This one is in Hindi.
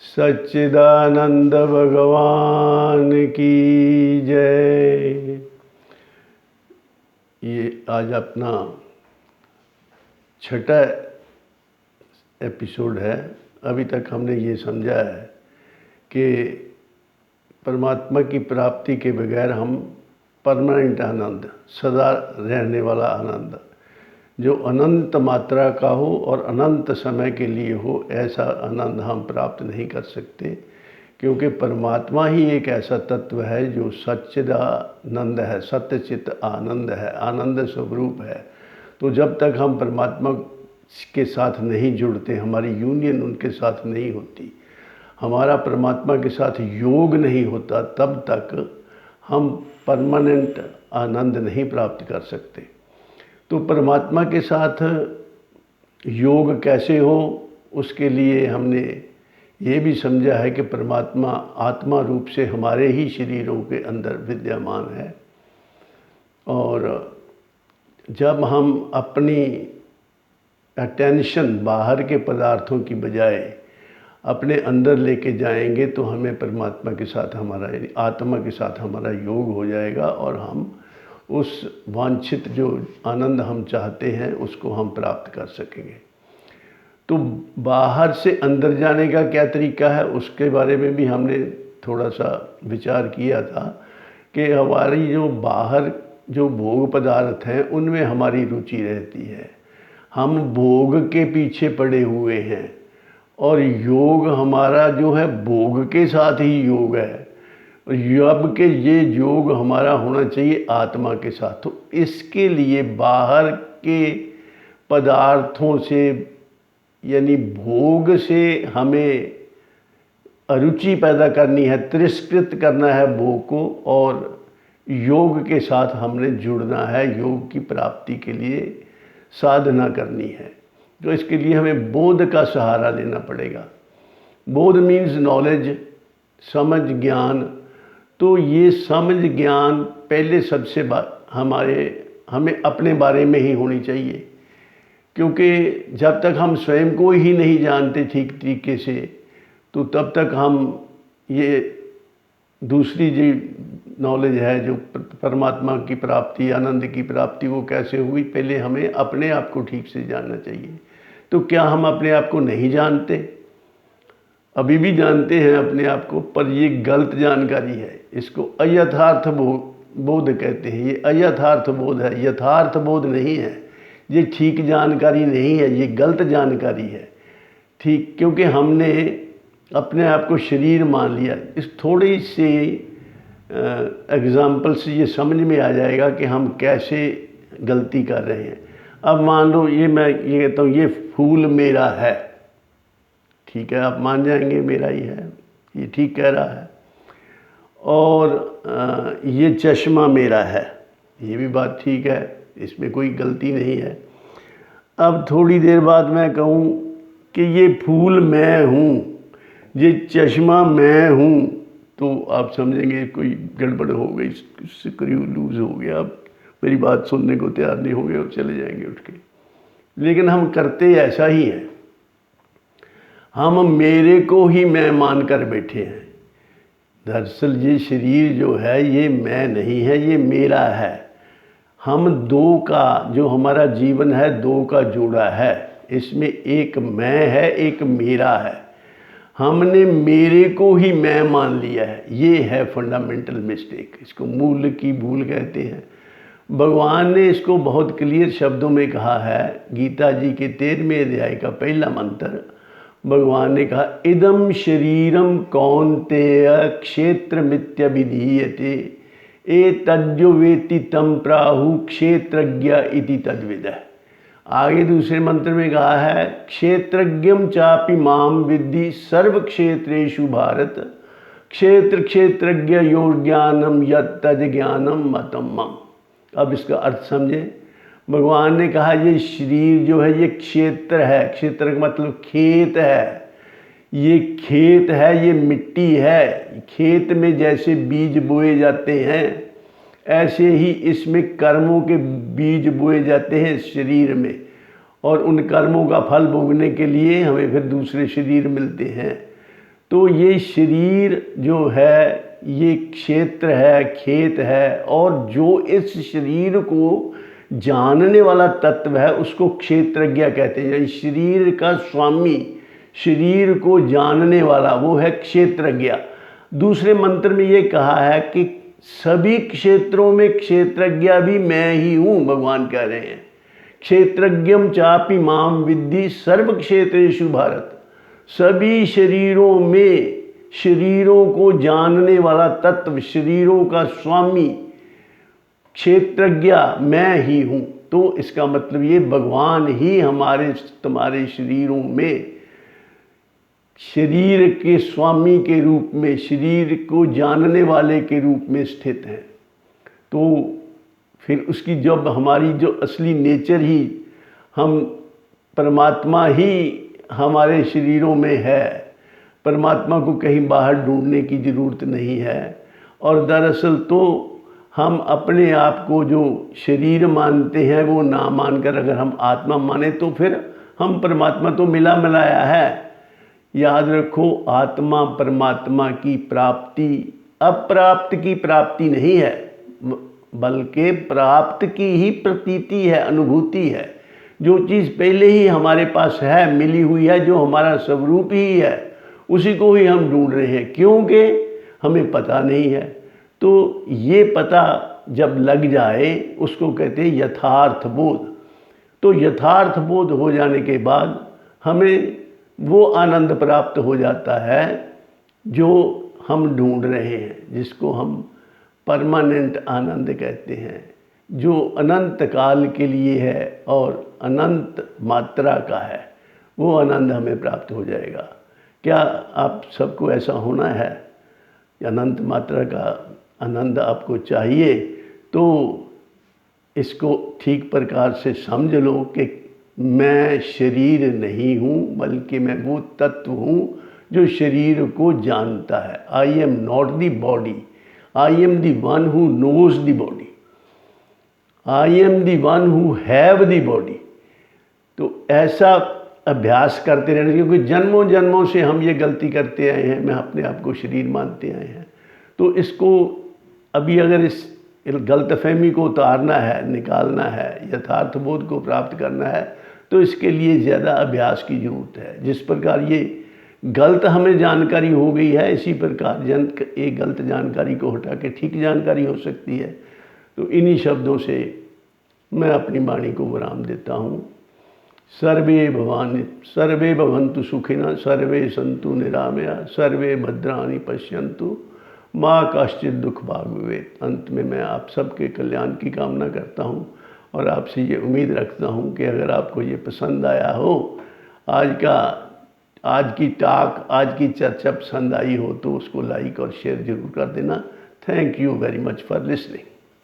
सच्चिदानंद भगवान की जय। ये आज अपना छठा एपिसोड है। अभी तक हमने ये समझा है कि परमात्मा की प्राप्ति के बगैर हम परमानेंट आनंद, सदा रहने वाला आनंद, जो अनंत मात्रा का हो और अनंत समय के लिए हो, ऐसा आनंद हम प्राप्त नहीं कर सकते, क्योंकि परमात्मा ही एक ऐसा तत्व है जो सच्चिदानंद है, सत्यचित आनंद है, आनंद स्वरूप है। तो जब तक हम परमात्मा के साथ नहीं जुड़ते, हमारी यूनियन उनके साथ नहीं होती, हमारा परमात्मा के साथ योग नहीं होता, तब तक हम परमानेंट आनंद नहीं प्राप्त कर सकते। तो परमात्मा के साथ योग कैसे हो, उसके लिए हमने ये भी समझा है कि परमात्मा आत्मा रूप से हमारे ही शरीरों के अंदर विद्यमान है। और जब हम अपनी अटेंशन बाहर के पदार्थों की बजाय अपने अंदर लेके जाएंगे तो हमें परमात्मा के साथ हमारा, यानी आत्मा के साथ हमारा योग हो जाएगा और हम उस वांछित जो आनंद हम चाहते हैं उसको हम प्राप्त कर सकेंगे। तो बाहर से अंदर जाने का क्या तरीका है, उसके बारे में भी हमने थोड़ा सा विचार किया था कि हमारी जो बाहर जो भोग पदार्थ हैं उनमें हमारी रुचि रहती है, हम भोग के पीछे पड़े हुए हैं, और योग हमारा जो है भोग के साथ ही योग है। अब के ये योग हमारा होना चाहिए आत्मा के साथ। तो इसके लिए बाहर के पदार्थों से, यानी भोग से हमें अरुचि पैदा करनी है, तिरस्कृत करना है भोग को, और योग के साथ हमने जुड़ना है, योग की प्राप्ति के लिए साधना करनी है। तो इसके लिए हमें बोध का सहारा लेना पड़ेगा। बोध मीन्स नॉलेज, समझ, ज्ञान। तो ये समझ ज्ञान पहले सबसे हमें अपने बारे में ही होनी चाहिए, क्योंकि जब तक हम स्वयं को ही नहीं जानते ठीक तरीके से, तो तब तक हम ये दूसरी जो नॉलेज है, जो परमात्मा की प्राप्ति, आनंद की प्राप्ति, वो कैसे हुई, पहले हमें अपने आप को ठीक से जानना चाहिए। तो क्या हम अपने आप को नहीं जानते? अभी भी जानते हैं अपने आप को, पर ये गलत जानकारी है। इसको अयथार्थ बोध कहते हैं। ये अयथार्थ बोध है, यथार्थ बोध नहीं है। ये ठीक जानकारी नहीं है, ये गलत जानकारी है। ठीक, क्योंकि हमने अपने आप को शरीर मान लिया। इस थोड़ी सी एग्जाम्पल से ये समझ में आ जाएगा कि हम कैसे गलती कर रहे हैं। अब मान लो मैं ये कहता हूँ ये फूल मेरा है, ठीक है, आप मान जाएंगे मेरा ही है, ये ठीक कह रहा है। और ये चश्मा मेरा है, ये भी बात ठीक है, इसमें कोई गलती नहीं है। अब थोड़ी देर बाद मैं कहूँ कि ये फूल मैं हूँ, ये चश्मा मैं हूँ, तो आप समझेंगे कोई गड़बड़ हो गई, स्क्रू लूज हो गया, अब मेरी बात सुनने को तैयार नहीं होंगे और चले जाएंगे उठ के। लेकिन हम करते ऐसा ही है, हम मेरे को ही मैं मान कर बैठे हैं। दरअसल ये शरीर जो है ये मैं नहीं है, ये मेरा है। हम दो का, जो हमारा जीवन है, दो का जोड़ा है। इसमें एक मैं है, एक मेरा है। हमने मेरे को ही मैं मान लिया है, ये है फंडामेंटल मिस्टेक। इसको मूल की भूल कहते हैं। भगवान ने इसको बहुत क्लियर शब्दों में कहा है। गीता जी के 13वें अध्याय का पहला मंत्र, भगवान ने कहा, इदम शरीरम कौन्तेय क्षेत्र मित्यभिधीयते एतद्यो वेत्ति तम प्राहु क्षेत्रज्ञ इति तद्विदः। आगे दूसरे मंत्र में कहा है, क्षेत्रज्ञम चापि माम विद्धि सर्व क्षेत्रेषु भारत क्षेत्र क्षेत्रज्ञ योज्ञानम यत्तद ज्ञानम मतम मम। अब इसका अर्थ समझे। भगवान ने कहा ये शरीर जो है ये क्षेत्र है, क्षेत्र का मतलब खेत है, ये खेत है, ये मिट्टी है। खेत में जैसे बीज बोए जाते हैं, ऐसे ही इसमें कर्मों के बीज बोए जाते हैं शरीर में, और उन कर्मों का फल भोगने के लिए हमें फिर दूसरे शरीर मिलते हैं। तो ये शरीर जो है ये क्षेत्र है, खेत है, और जो इस शरीर को जानने वाला तत्व है उसको क्षेत्रज्ञ कहते हैं। शरीर का स्वामी, शरीर को जानने वाला, वो है क्षेत्रज्ञ। दूसरे मंत्र में ये कहा है कि सभी क्षेत्रों में क्षेत्रज्ञ भी मैं ही हूँ, भगवान कह रहे हैं। क्षेत्रज्ञम चापि माम विद्धि सर्व क्षेत्रेषु भारत। सभी शरीरों में शरीरों को जानने वाला तत्व, शरीरों का स्वामी, क्षेत्रज्ञ मैं ही हूँ। तो इसका मतलब ये भगवान ही हमारे तुम्हारे शरीरों में शरीर के स्वामी के रूप में, शरीर को जानने वाले के रूप में स्थित हैं। तो फिर उसकी जब हमारी जो असली नेचर ही, हम परमात्मा ही हमारे शरीरों में है, परमात्मा को कहीं बाहर ढूंढने की ज़रूरत नहीं है। और दरअसल तो हम अपने आप को जो शरीर मानते हैं वो ना मानकर अगर हम आत्मा माने तो फिर हम परमात्मा तो मिला मिलाया है। याद रखो, आत्मा परमात्मा की प्राप्ति अप्राप्त की प्राप्ति नहीं है, बल्कि प्राप्त की ही प्रतीति है, अनुभूति है। जो चीज़ पहले ही हमारे पास है, मिली हुई है, जो हमारा स्वरूप ही है, उसी को ही हम ढूंढ रहे हैं, क्योंकि हमें पता नहीं है। तो ये पता जब लग जाए उसको कहते हैं यथार्थ बोध। तो यथार्थ बोध हो जाने के बाद हमें वो आनंद प्राप्त हो जाता है जो हम ढूंढ रहे हैं, जिसको हम परमानेंट आनंद कहते हैं, जो अनंत काल के लिए है और अनंत मात्रा का है। वो आनंद हमें प्राप्त हो जाएगा। क्या आप सबको ऐसा होना है? अनंत मात्रा का आनंद आपको चाहिए तो इसको ठीक प्रकार से समझ लो कि मैं शरीर नहीं हूँ, बल्कि मैं वो तत्व हूँ जो शरीर को जानता है। I am not the body, I am the one who knows the body, I am the one who have the body. तो ऐसा अभ्यास करते रहना, क्योंकि जन्मों जन्मों से हम ये गलती करते आए हैं, मैं अपने आप को शरीर मानते आए हैं। तो इसको अभी अगर इस गलतफहमी को उतारना है, निकालना है, यथार्थ बोध को प्राप्त करना है, तो इसके लिए ज़्यादा अभ्यास की ज़रूरत है। जिस प्रकार ये गलत हमें जानकारी हो गई है, इसी प्रकार एक गलत जानकारी को हटा के ठीक जानकारी हो सकती है। तो इन्हीं शब्दों से मैं अपनी वाणी को विराम देता हूँ। सर्वे भवन्तु सुखिनः, सर्वे सन्तु निरामया, सर्वे भद्राणि पश्यन्तु, माँ कश्चित् दुख भाग भवेत्। अंत में मैं आप सबके कल्याण की कामना करता हूँ और आपसे ये उम्मीद रखता हूँ कि अगर आपको ये पसंद आया हो, आज की टॉक, आज की चर्चा पसंद आई हो, तो उसको लाइक और शेयर ज़रूर कर देना। Thank you very much for listening.